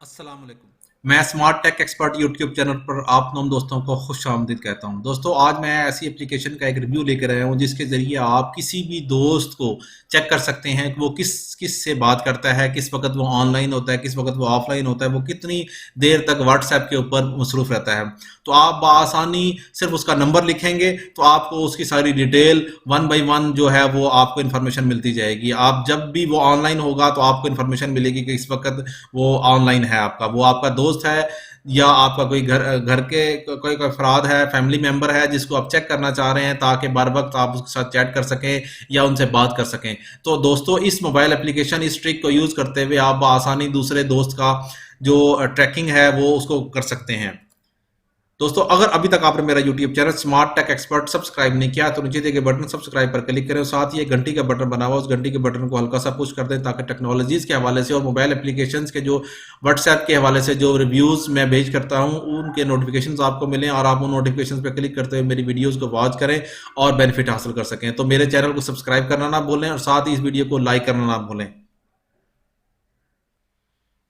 अस्सलाम वालेकुम। मैं smart tech expert YouTube channel पर आप तमाम दोस्तों को खुश आमदीद कहता हूं। दोस्तों आज मैं ऐसी एप्लीकेशन का एक रिव्यू लेकर आया हूं जिसके ज़रिए आप किसी भी दोस्त को चेक कर सकते हैं कि वो किस किस से बात करता है, किस वक्त वो ऑनलाइन होता है, किस वक्त वो ऑफलाइन होता है, वो कितनी देर तक व्हाट्सएप के ऊपर मसरूफ़ रहता है। तो आप बआसानी सिर्फ उसका नंबर लिखेंगे तो आपको उसकी सारी डिटेल वन बाई वन जो है वो आपको इन्फॉर्मेशन मिलती जाएगी। आप जब भी वो ऑनलाइन होगा तो आपको इन्फॉर्मेशन मिलेगी कि इस वक्त वो ऑनलाइन है, आपका वो आपका दोस्त है या आपका कोई घर घर के कोई कोई अफराद है, फैमिली मेंबर है जिसको आप चेक करना चाह रहे हैं ताकि बार वक्त आप उसके साथ चैट कर सकें या उनसे बात कर सकें। तो दोस्तों इस मोबाइल एप्लीकेशन इस ट्रिक को यूज़ करते हुए आप आसानी दूसरे दोस्त का जो ट्रैकिंग है वो उसको कर सकते हैं। दोस्तों अगर अभी तक आपने मेरा YouTube channel smart tech expert subscribe नहीं किया तो नीचे दिए गए बटन सब्सक्राइब पर क्लिक करें, साथ ही एक घंटी का बटन बना हुआ उस घंटी के बटन को हल्का सा पुश कर दें ताकि टेक्नोलॉजीज के हवाले से और मोबाइल एप्लीकेशंस के जो व्हाट्सएप के हवाले से जो रिव्यूज मैं भेज करता हूं उनके नोटिफिकेशंस आपको मिलें और आप उन नोटिफिकेशंस पर क्लिक करते हुए मेरी वीडियोज को वॉच करें और बेनिफिट हासिल कर सकें। तो मेरे चैनल को सब्सक्राइब करना ना भूलें और साथ ही इस वीडियो को लाइक करना ना भूलें।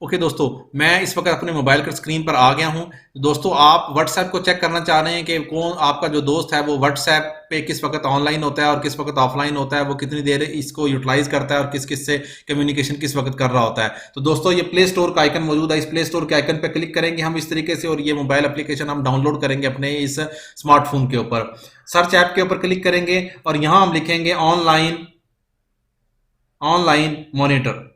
ओके दोस्तों, मैं इस वक्त अपने मोबाइल की स्क्रीन पर आ गया हूं। दोस्तों आप व्हाट्सएप को चेक करना चाह रहे हैं कि कौन आपका जो दोस्त है वो व्हाट्सएप पे किस वक्त ऑनलाइन होता है और किस वक्त ऑफलाइन होता है, वो कितनी देर इसको यूटिलाइज करता है और किस किस से कम्युनिकेशन किस वक्त कर रहा होता है। तो दोस्तों ये प्ले स्टोर का आइकन मौजूद है, इस प्ले स्टोर के आइकन पे क्लिक करेंगे हम इस तरीके से और ये मोबाइल एप्लीकेशन हम डाउनलोड करेंगे अपने इस स्मार्टफोन के ऊपर। सर्च ऐप के ऊपर क्लिक करेंगे और यहां हम लिखेंगे ऑनलाइन ऑनलाइन मॉनिटर।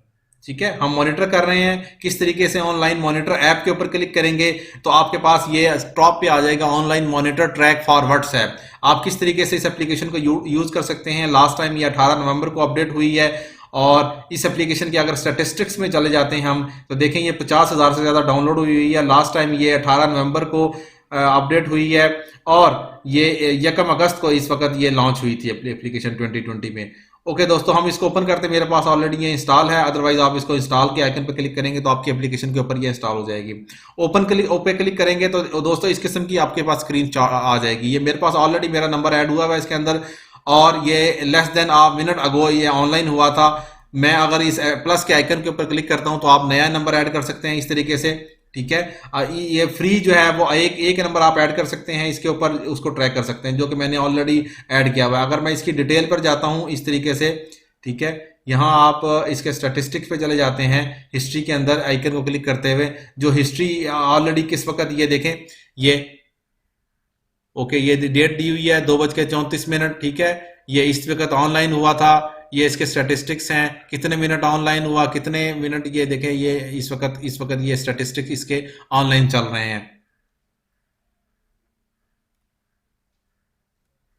ठीक है, हम मॉनिटर कर रहे हैं किस तरीके से ऑनलाइन मॉनिटर। ऐप के ऊपर क्लिक करेंगे तो आपके पास ये टॉप पे आ जाएगा online monitor track for WhatsApp. आप किस तरीके से इस एप्लीकेशन को यूज कर सकते हैं। लास्ट टाइम ये 18 नवंबर को अपडेट हुई है और इस एप्लीकेशन के अगर स्टैटिस्टिक्स में चले जाते हैं हम तो देखें ये 50,000 से ज़्यादा डाउनलोड हुई है। लास्ट टाइम ये 18 नवंबर को अपडेट हुई है और ये 1 अगस्त को इस वक्त ये लॉन्च हुई थी एप्लीकेशन 2020 में। ओके दोस्तों, हम इसको ओपन करते हैं, मेरे पास ऑलरेडी ये इंस्टॉल है, अदरवाइज आप इसको इंस्टॉल के आइकन पर क्लिक करेंगे तो आपकी एप्लीकेशन के ऊपर ये इंस्टॉल हो जाएगी। ओपन क्लिक करेंगे तो दोस्तों इस किस्म की आपके पास स्क्रीन आ जाएगी। ये मेरे पास ऑलरेडी मेरा नंबर ऐड हुआ है इसके अंदर और ये लेस देन आ मिनट अगो ये ऑनलाइन हुआ था। मैं अगर इस प्लस के आइकन के ऊपर क्लिक करता हूं तो आप नया नंबर ऐड कर सकते हैं इस तरीके से। ठीक है, ये फ्री जो है वो एक नंबर आप ऐड कर सकते हैं इसके ऊपर, उसको ट्रैक कर सकते हैं जो कि मैंने ऑलरेडी ऐड किया हुआ है। अगर मैं इसकी डिटेल पर जाता हूं इस तरीके से, ठीक है, यहाँ आप इसके स्टैटिस्टिक्स पे चले जाते हैं, हिस्ट्री के अंदर आइकन को क्लिक करते हुए जो हिस्ट्री ऑलरेडी किस वक्त ये देखें ये ओके ये डेट दी हुई है 2:34। ठीक है, ये इस वक्त ऑनलाइन हुआ था, ये इसके स्टैटिस्टिक्स हैं कितने मिनट ऑनलाइन हुआ, कितने मिनट ये देखें, ये इस वक्त ये स्टैटिस्टिक्स इसके ऑनलाइन चल रहे हैं।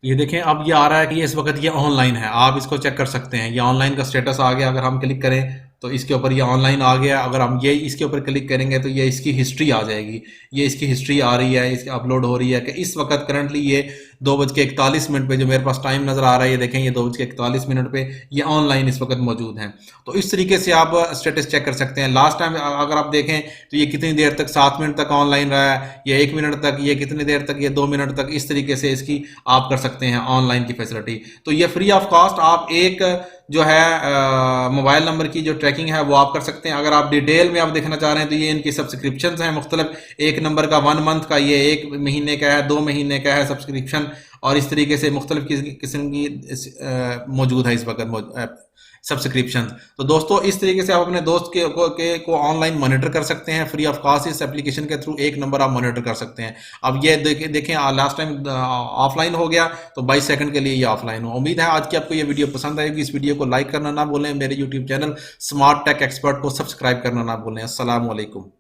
ये देखें अब ये आ रहा है कि ये इस वक्त ये ऑनलाइन है, आप इसको चेक कर सकते हैं। ये ऑनलाइन का स्टेटस आ गया, अगर हम क्लिक करें तो इसके ऊपर ये ऑनलाइन आ गया। अगर हम ये इसके ऊपर क्लिक करेंगे तो ये इसकी हिस्ट्री आ जाएगी, ये इसकी हिस्ट्री आ रही है, इसकी अपलोड हो रही है कि इस वक्त करंटली ये 2:41 पे जो मेरे पास टाइम नजर आ रहा है, ये देखें ये 2:41 पे ये ऑनलाइन इस वक्त मौजूद हैं। तो इस तरीके से आप स्टेटस चेक कर सकते हैं। लास्ट टाइम अगर आप देखें तो ये कितनी देर तक 7 मिनट तक ऑनलाइन रहा है, ये 1 मिनट तक, ये कितनी देर तक, ये 2 मिनट तक, इस तरीके से इसकी आप कर सकते हैं ऑनलाइन की फैसिलिटी। तो ये फ्री ऑफ कॉस्ट आप एक जो है मोबाइल नंबर की जो ट्रैकिंग है वो आप कर सकते हैं। अगर आप डिटेल में आप देखना चाह रहे हैं तो ये इनकी सब्सक्रिप्शन हैं मुख्तलिफ, एक नंबर का 1 मंथ का, ये 1 महीने का है, 2 महीने का है सब्सक्रिप्शन और इस तरीके से मुख्तलिफ किस्म की मौजूद है इस वक्त सब्सक्रिप्शन। तो दोस्तों इस तरीके से आप अपने दोस्त को ऑनलाइन मॉनिटर कर सकते हैं फ्री ऑफ कॉस्ट। इस एप्लीकेशन के थ्रू एक नंबर आप मॉनिटर कर सकते हैं। अब ये देखें लास्ट टाइम ऑफलाइन हो गया तो 22 सेकंड के लिए ये ऑफलाइन हो। उम्मीद है आज की आपको ये वीडियो पसंद आएगी। इस वीडियो को लाइक करना ना भूलें, मेरे YouTube channel smart tech expert को सब्सक्राइब करना ना भूलें। अस्सलाम वालेकुम।